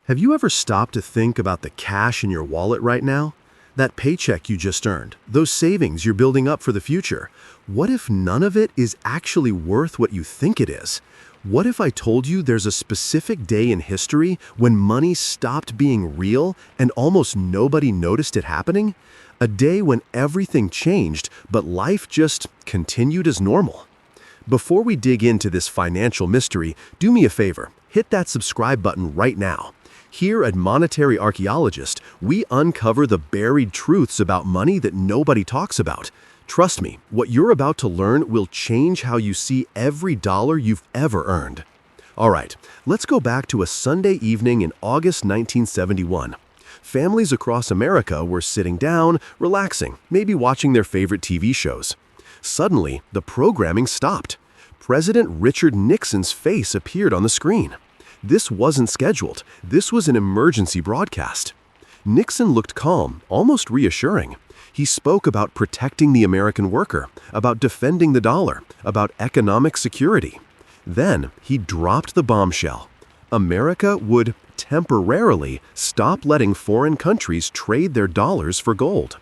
Have you ever stopped to think about the cash in your wallet right now? That paycheck you just earned, those savings you're building up for the future. What if none of it is actually worth what you think it is? What if I told you there's a specific day in history when money stopped being real and almost nobody noticed it happening? A day when everything changed, but life just continued as normal. Before we dig into this financial mystery, do me a favor, hit that subscribe button right now. Here at Monetary Archaeologist, we uncover the buried truths about money that nobody talks about. Trust me, what you're about to learn will change how you see every dollar you've ever earned. All right, let's go back to a Sunday evening in August 1971. Families across America were sitting down, relaxing, maybe watching their favorite TV shows. Suddenly, the programming stopped. President Richard Nixon's face appeared on the screen. This wasn't scheduled. This was an emergency broadcast. Nixon looked calm, almost reassuring. He spoke about protecting the American worker, about defending the dollar, about economic security. Then he dropped the bombshell. America would temporarily stop letting foreign countries trade their dollars for gold.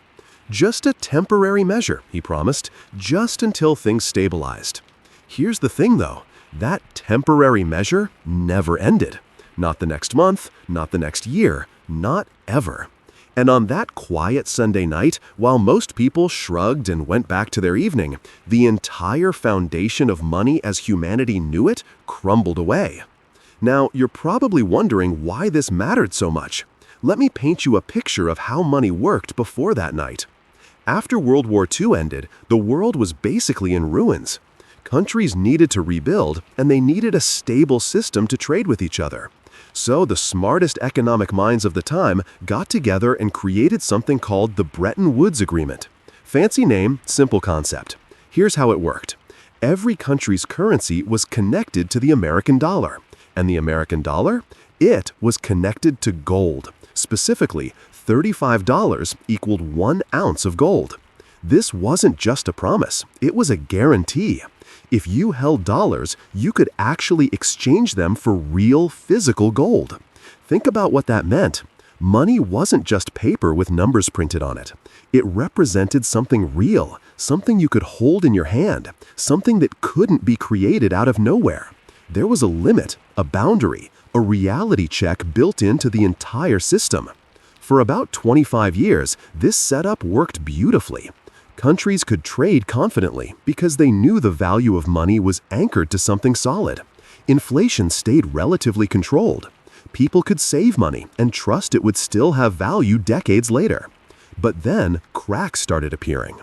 Just a temporary measure, he promised, just until things stabilized. Here's the thing, though. That temporary measure never ended. Not the next month, not the next year, not ever. And on that quiet Sunday night, while most people shrugged and went back to their evening, the entire foundation of money as humanity knew it crumbled away. Now, you're probably wondering why this mattered so much. Let me paint you a picture of how money worked before that night. After World War II ended, the world was basically in ruins. Countries needed to rebuild, and they needed a stable system to trade with each other. So the smartest economic minds of the time got together and created something called the Bretton Woods Agreement. Fancy name, simple concept. Here's how it worked. Every country's currency was connected to the American dollar. And the American dollar? It was connected to gold. Specifically, $35 equaled 1 ounce of gold. This wasn't just a promise, it was a guarantee. If you held dollars, you could actually exchange them for real physical gold. Think about what that meant. Money wasn't just paper with numbers printed on it. It represented something real, something you could hold in your hand, something that couldn't be created out of nowhere. There was a limit, a boundary, a reality check built into the entire system. For about 25 years, this setup worked beautifully. Countries could trade confidently because they knew the value of money was anchored to something solid. Inflation stayed relatively controlled. People could save money and trust it would still have value decades later. But then, cracks started appearing.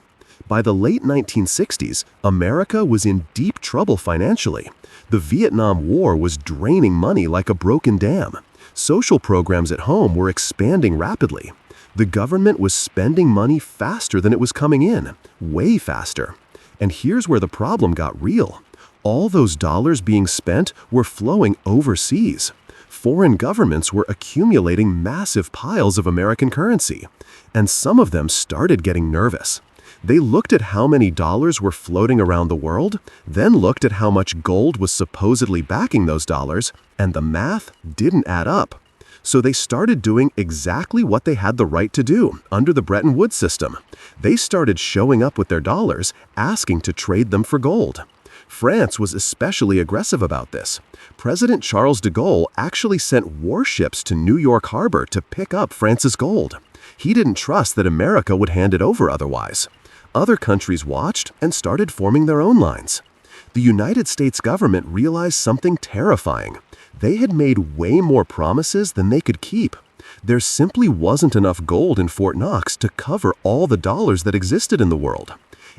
By the late 1960s, America was in deep trouble financially. The Vietnam War was draining money like a broken dam. Social programs at home were expanding rapidly. The government was spending money faster than it was coming in, way faster. And here's where the problem got real. All those dollars being spent were flowing overseas. Foreign governments were accumulating massive piles of American currency. And some of them started getting nervous. They looked at how many dollars were floating around the world, then looked at how much gold was supposedly backing those dollars, and the math didn't add up. So they started doing exactly what they had the right to do under the Bretton Woods system. They started showing up with their dollars, asking to trade them for gold. France was especially aggressive about this. President Charles de Gaulle actually sent warships to New York Harbor to pick up France's gold. He didn't trust that America would hand it over otherwise. Other countries watched and started forming their own lines. The United States government realized something terrifying. They had made way more promises than they could keep. There simply wasn't enough gold in Fort Knox to cover all the dollars that existed in the world.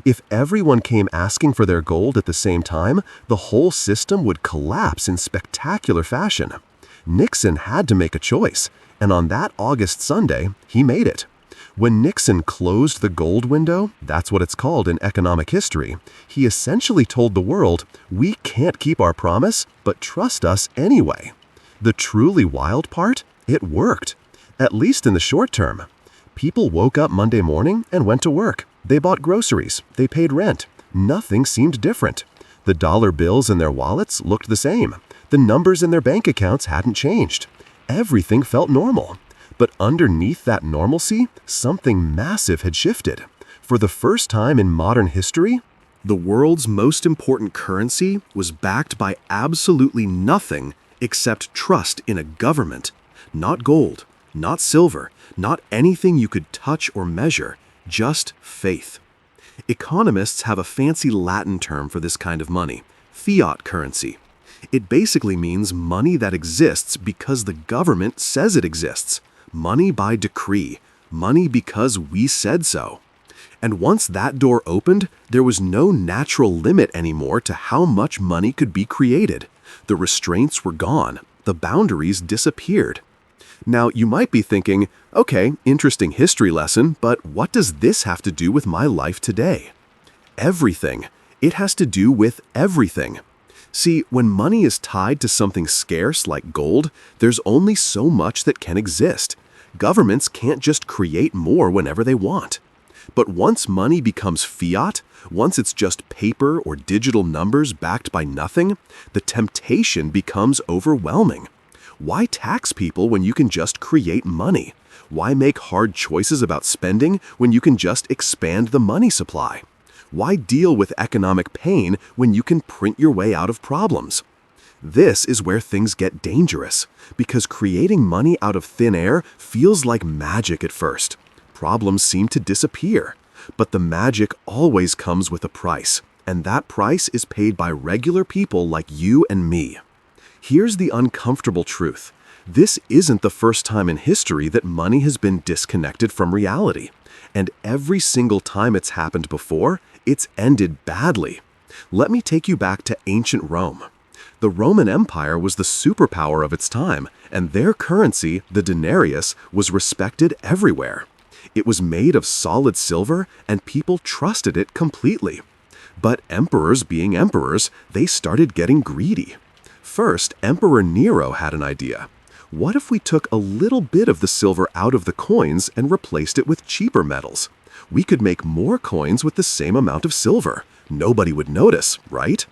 If everyone came asking for their gold at the same time, the whole system would collapse in spectacular fashion. Nixon had to make a choice, and on that August Sunday, he made it. When Nixon closed the gold window, that's what it's called in economic history, he essentially told the world, we can't keep our promise, but trust us anyway. The truly wild part? It worked. At least in the short term. People woke up Monday morning and went to work. They bought groceries. They paid rent. Nothing seemed different. The dollar bills in their wallets looked the same. The numbers in their bank accounts hadn't changed. Everything felt normal. But underneath that normalcy, something massive had shifted. For the first time in modern history, the world's most important currency was backed by absolutely nothing except trust in a government. Not gold, not silver, not anything you could touch or measure, just faith. Economists have a fancy Latin term for this kind of money, fiat currency. It basically means money that exists because the government says it exists. Money by decree. Money because we said so. And once that door opened, there was no natural limit anymore to how much money could be created. The restraints were gone. The boundaries disappeared. Now, you might be thinking, okay, interesting history lesson, but what does this have to do with my life today? Everything. It has to do with everything. See, when money is tied to something scarce like gold, there's only so much that can exist. Governments can't just create more whenever they want. But once money becomes fiat, once it's just paper or digital numbers backed by nothing, the temptation becomes overwhelming. Why tax people when you can just create money? Why make hard choices about spending when you can just expand the money supply? Why deal with economic pain when you can print your way out of problems? This is where things get dangerous, because creating money out of thin air feels like magic at first. Problems seem to disappear, but the magic always comes with a price, and that price is paid by regular people like you and me. Here's the uncomfortable truth. This isn't the first time in history that money has been disconnected from reality, and every single time it's happened before, it's ended badly. Let me take you back to ancient Rome. The Roman Empire was the superpower of its time, and their currency, the denarius, was respected everywhere. It was made of solid silver, and people trusted it completely. But emperors being emperors, they started getting greedy. First, Emperor Nero had an idea. What if we took a little bit of the silver out of the coins and replaced it with cheaper metals? We could make more coins with the same amount of silver. Nobody would notice, right?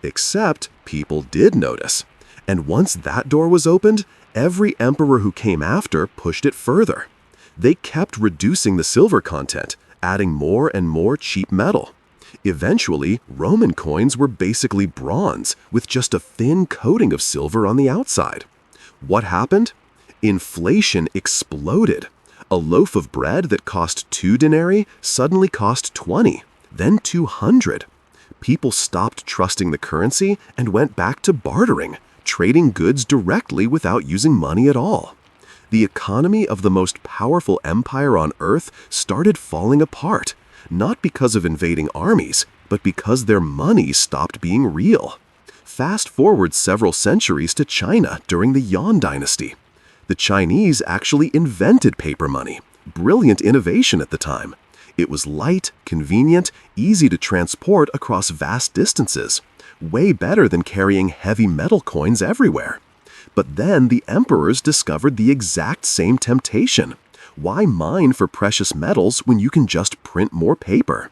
Except people did notice. And once that door was opened, every emperor who came after pushed it further. They kept reducing the silver content, adding more and more cheap metal. Eventually, Roman coins were basically bronze, with just a thin coating of silver on the outside. What happened? Inflation exploded. A loaf of bread that cost 2 denarii suddenly cost 20, then 200. People stopped trusting the currency and went back to bartering, trading goods directly without using money at all. The economy of the most powerful empire on Earth started falling apart, not because of invading armies, but because their money stopped being real. Fast forward several centuries to China during the Yuan dynasty. The Chinese actually invented paper money, brilliant innovation at the time. It was light, convenient, easy to transport across vast distances, way better than carrying heavy metal coins everywhere. But then the emperors discovered the exact same temptation. Why mine for precious metals when you can just print more paper?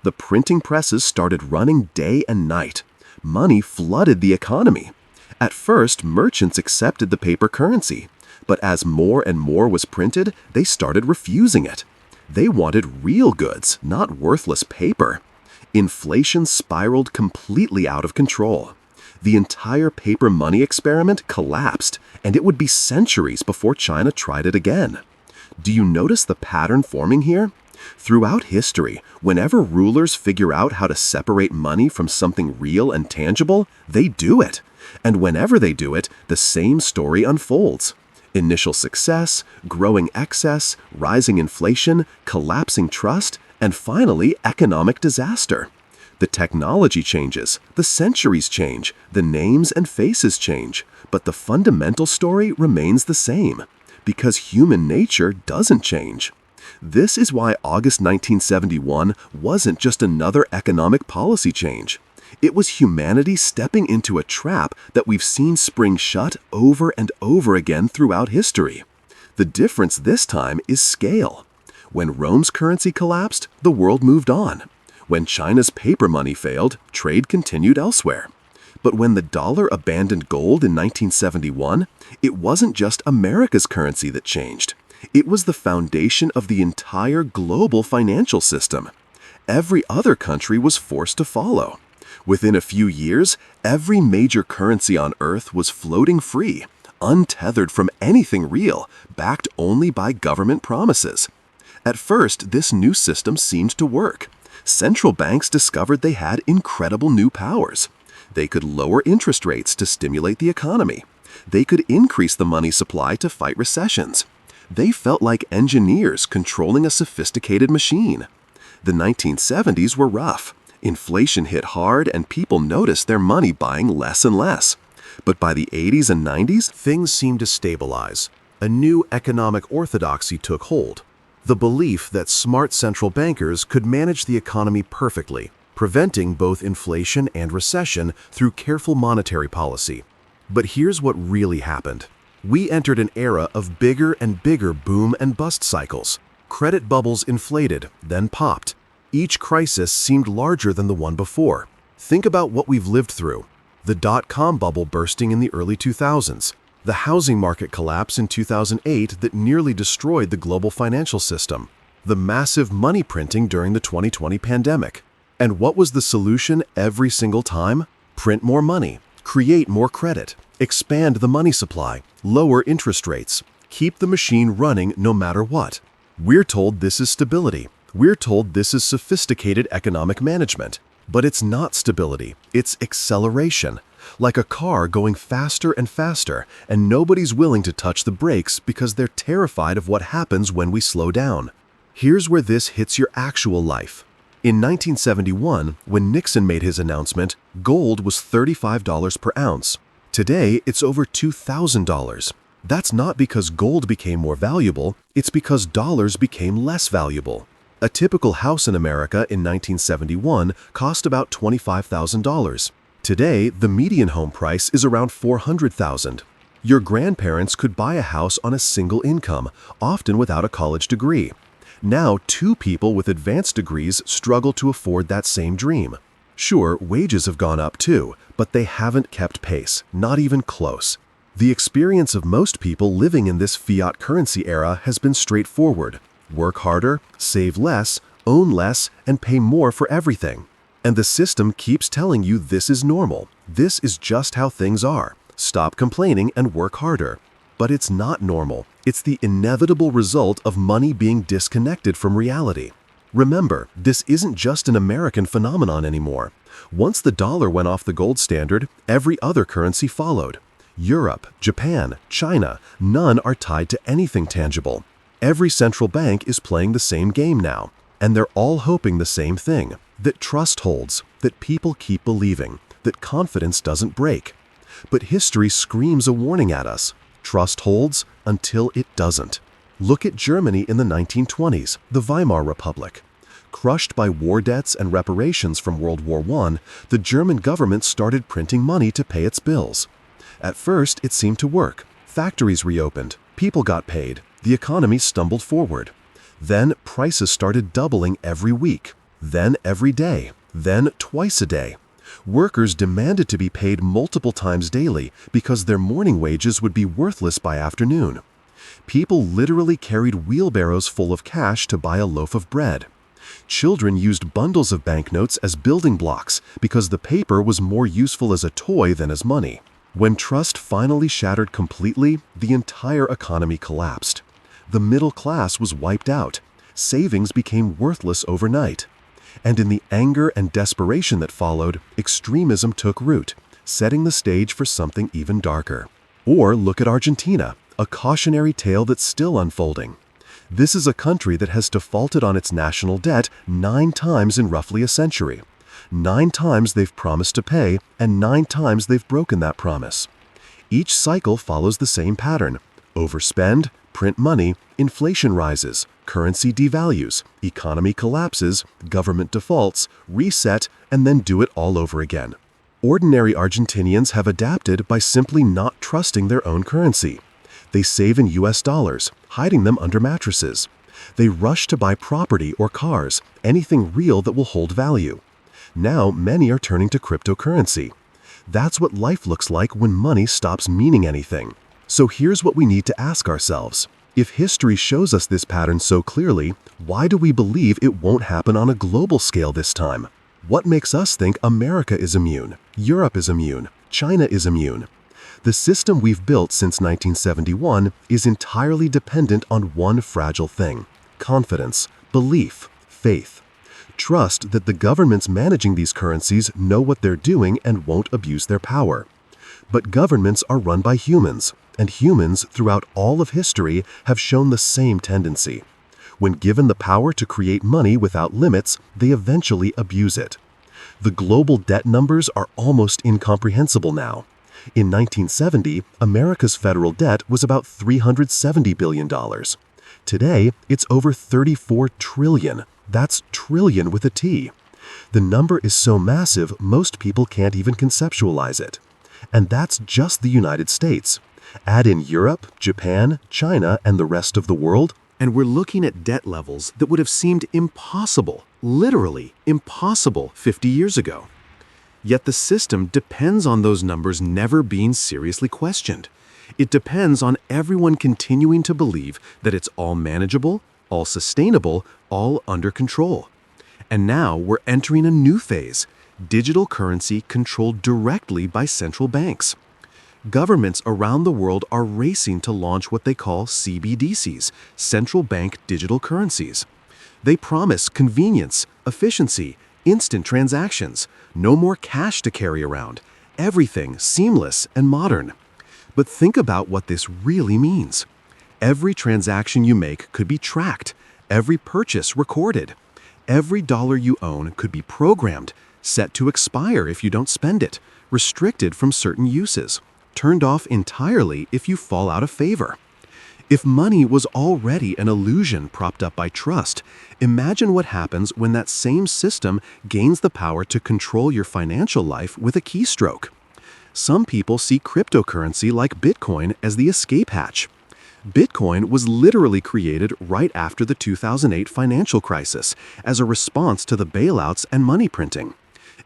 The printing presses started running day and night. Money flooded the economy. At first, merchants accepted the paper currency, but as more and more was printed, they started refusing it. They wanted real goods, not worthless paper. Inflation spiraled completely out of control. The entire paper money experiment collapsed, and it would be centuries before China tried it again. Do you notice the pattern forming here? Throughout history, whenever rulers figure out how to separate money from something real and tangible, they do it. And whenever they do it, the same story unfolds. Initial success, growing excess, rising inflation, collapsing trust, and finally economic disaster. The technology changes, the centuries change, the names and faces change, but the fundamental story remains the same, because human nature doesn't change. This is why August 1971 wasn't just another economic policy change. It was humanity stepping into a trap that we've seen spring shut over and over again throughout history. The difference this time is scale. When Rome's currency collapsed, the world moved on. When China's paper money failed, trade continued elsewhere. But when the dollar abandoned gold in 1971, it wasn't just America's currency that changed. It was the foundation of the entire global financial system. Every other country was forced to follow. Within a few years, every major currency on Earth was floating free, untethered from anything real, backed only by government promises. At first, this new system seemed to work. Central banks discovered they had incredible new powers. They could lower interest rates to stimulate the economy. They could increase the money supply to fight recessions. They felt like engineers controlling a sophisticated machine. The 1970s were rough. Inflation hit hard and people noticed their money buying less and less. But by the 80s and 90s, things seemed to stabilize. A new economic orthodoxy took hold. The belief that smart central bankers could manage the economy perfectly, preventing both inflation and recession through careful monetary policy. But here's what really happened. We entered an era of bigger and bigger boom and bust cycles. Credit bubbles inflated, then popped. Each crisis seemed larger than the one before. Think about what we've lived through. The dot-com bubble bursting in the early 2000s. The housing market collapse in 2008 that nearly destroyed the global financial system. The massive money printing during the 2020 pandemic. And what was the solution every single time? Print more money, create more credit, expand the money supply, lower interest rates, keep the machine running no matter what. We're told this is stability. We're told this is sophisticated economic management. But it's not stability, it's acceleration. Like a car going faster and faster, and nobody's willing to touch the brakes because they're terrified of what happens when we slow down. Here's where this hits your actual life. In 1971, when Nixon made his announcement, gold was $35 per ounce. Today, it's over $2,000. That's not because gold became more valuable, it's because dollars became less valuable. A typical house in America in 1971 cost about $25,000. Today, the median home price is around $400,000. Your grandparents could buy a house on a single income, often without a college degree. Now, two people with advanced degrees struggle to afford that same dream. Sure, wages have gone up too, but they haven't kept pace, not even close. The experience of most people living in this fiat currency era has been straightforward. Work harder, save less, own less, and pay more for everything. And the system keeps telling you this is normal. This is just how things are. Stop complaining and work harder. But it's not normal. It's the inevitable result of money being disconnected from reality. Remember, this isn't just an American phenomenon anymore. Once the dollar went off the gold standard, every other currency followed. Europe, Japan, China, none are tied to anything tangible. Every central bank is playing the same game now, and they're all hoping the same thing, that trust holds, that people keep believing, that confidence doesn't break. But history screams a warning at us. Trust holds until it doesn't. Look at Germany in the 1920s, the Weimar Republic. Crushed by war debts and reparations from World War I, the German government started printing money to pay its bills. At first, it seemed to work. Factories reopened, people got paid, the economy stumbled forward. Then prices started doubling every week, then every day, then twice a day. Workers demanded to be paid multiple times daily because their morning wages would be worthless by afternoon. People literally carried wheelbarrows full of cash to buy a loaf of bread. Children used bundles of banknotes as building blocks because the paper was more useful as a toy than as money. When trust finally shattered completely, the entire economy collapsed. The middle class was wiped out. Savings became worthless overnight. And in the anger and desperation that followed, extremism took root, setting the stage for something even darker. Or look at Argentina, a cautionary tale that's still unfolding. This is a country that has defaulted on its national debt 9 times in roughly a century. 9 times they've promised to pay, and 9 times they've broken that promise. Each cycle follows the same pattern. Overspend, print money, inflation rises, currency devalues, economy collapses, government defaults, reset, and then do it all over again. Ordinary Argentinians have adapted by simply not trusting their own currency. They save in US dollars, hiding them under mattresses. They rush to buy property or cars, anything real that will hold value. Now many are turning to cryptocurrency. That's what life looks like when money stops meaning anything. So here's what we need to ask ourselves. If history shows us this pattern so clearly, why do we believe it won't happen on a global scale this time? What makes us think America is immune, Europe is immune, China is immune? The system we've built since 1971 is entirely dependent on one fragile thing: confidence, belief, faith. Trust that the governments managing these currencies know what they're doing and won't abuse their power. But governments are run by humans, and humans throughout all of history have shown the same tendency. When given the power to create money without limits, they eventually abuse it. The global debt numbers are almost incomprehensible now. In 1970, America's federal debt was about $370 billion. Today, it's over $34 trillion. That's trillion with a T. The number is so massive, most people can't even conceptualize it. And that's just the United States. Add in Europe, Japan, China, and the rest of the world, and we're looking at debt levels that would have seemed impossible, literally impossible 50 years ago. Yet the system depends on those numbers never being seriously questioned. It depends on everyone continuing to believe that it's all manageable, all sustainable, all under control. And now we're entering a new phase: digital currency controlled directly by central banks. Governments around the world are racing to launch what they call CBDCs, central bank digital currencies. They promise convenience, efficiency, instant transactions, no more cash to carry around, everything seamless and modern. But think about what this really means. Every transaction you make could be tracked, every purchase recorded. Every dollar you own could be programmed, set to expire if you don't spend it, restricted from certain uses, turned off entirely if you fall out of favor. If money was already an illusion propped up by trust, imagine what happens when that same system gains the power to control your financial life with a keystroke. Some people see cryptocurrency like Bitcoin as the escape hatch. Bitcoin was literally created right after the 2008 financial crisis as a response to the bailouts and money printing.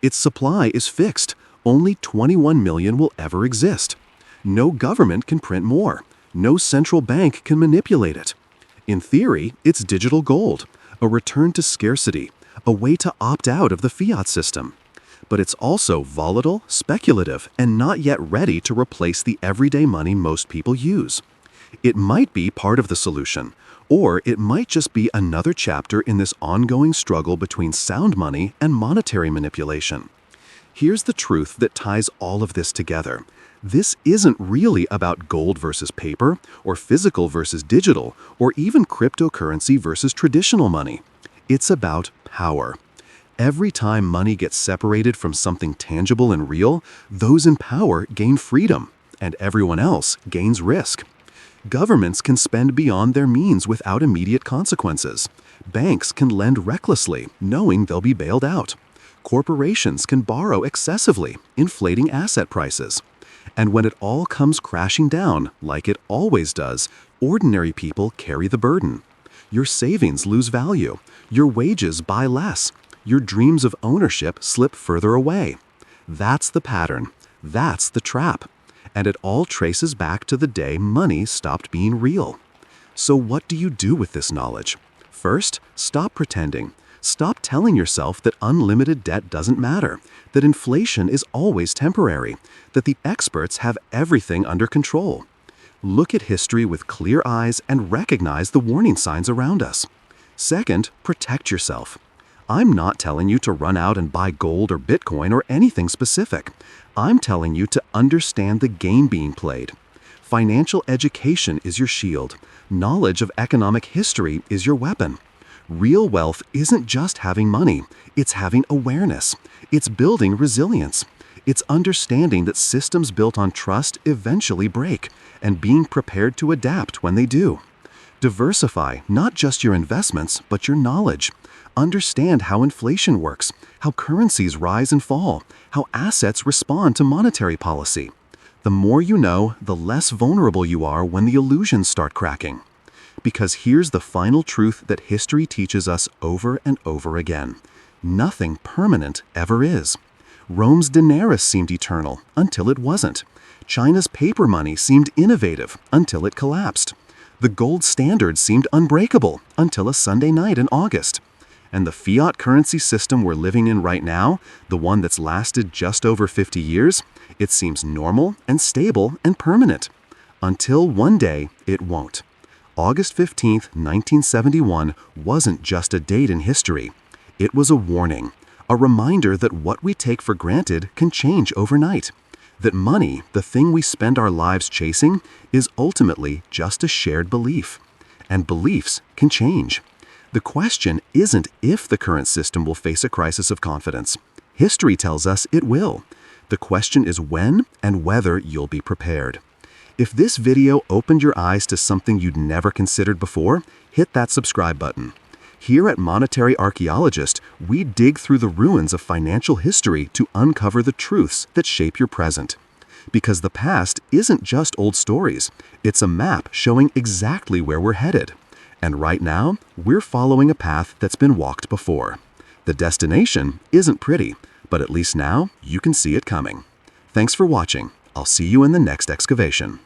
Its supply is fixed. Only 21 million will ever exist. No government can print more. No central bank can manipulate it. In theory, it's digital gold, a return to scarcity, a way to opt out of the fiat system. But it's also volatile, speculative, and not yet ready to replace the everyday money most people use. It might be part of the solution, or it might just be another chapter in this ongoing struggle between sound money and monetary manipulation. Here's the truth that ties all of this together. This isn't really about gold versus paper, or physical versus digital, or even cryptocurrency versus traditional money. It's about power. Every time money gets separated from something tangible and real, those in power gain freedom, and everyone else gains risk. Governments can spend beyond their means without immediate consequences. Banks can lend recklessly, knowing they'll be bailed out. Corporations can borrow excessively, inflating asset prices. And when it all comes crashing down, like it always does, ordinary people carry the burden. Your savings lose value. Your wages buy less. Your dreams of ownership slip further away. That's the pattern. That's the trap. And it all traces back to the day money stopped being real. So what do you do with this knowledge? First, stop pretending. Stop telling yourself that unlimited debt doesn't matter, that inflation is always temporary, that the experts have everything under control. Look at history with clear eyes and recognize the warning signs around us. Second, protect yourself. I'm not telling you to run out and buy gold or Bitcoin or anything specific. I'm telling you to understand the game being played. Financial education is your shield. Knowledge of economic history is your weapon. Real wealth isn't just having money, it's having awareness. It's building resilience. It's understanding that systems built on trust eventually break, and being prepared to adapt when they do. Diversify not just your investments, but your knowledge. Understand how inflation works, how currencies rise and fall, how assets respond to monetary policy. The more you know, the less vulnerable you are when the illusions start cracking. Because here's the final truth that history teaches us over and over again. Nothing permanent ever is. Rome's denarius seemed eternal until it wasn't. China's paper money seemed innovative until it collapsed. The gold standard seemed unbreakable until a Sunday night in August. And the fiat currency system we're living in right now, the one that's lasted just over 50 years, it seems normal and stable and permanent. Until one day, it won't. August 15, 1971 wasn't just a date in history. It was a warning, a reminder that what we take for granted can change overnight. That money, the thing we spend our lives chasing, is ultimately just a shared belief. And beliefs can change. The question isn't if the current system will face a crisis of confidence. History tells us it will. The question is when and whether you'll be prepared. If this video opened your eyes to something you'd never considered before, hit that subscribe button. Here at Monetary Archaeologist, we dig through the ruins of financial history to uncover the truths that shape your present. Because the past isn't just old stories, it's a map showing exactly where we're headed. And right now, we're following a path that's been walked before. The destination isn't pretty, but at least now you can see it coming. Thanks for watching. I'll see you in the next excavation.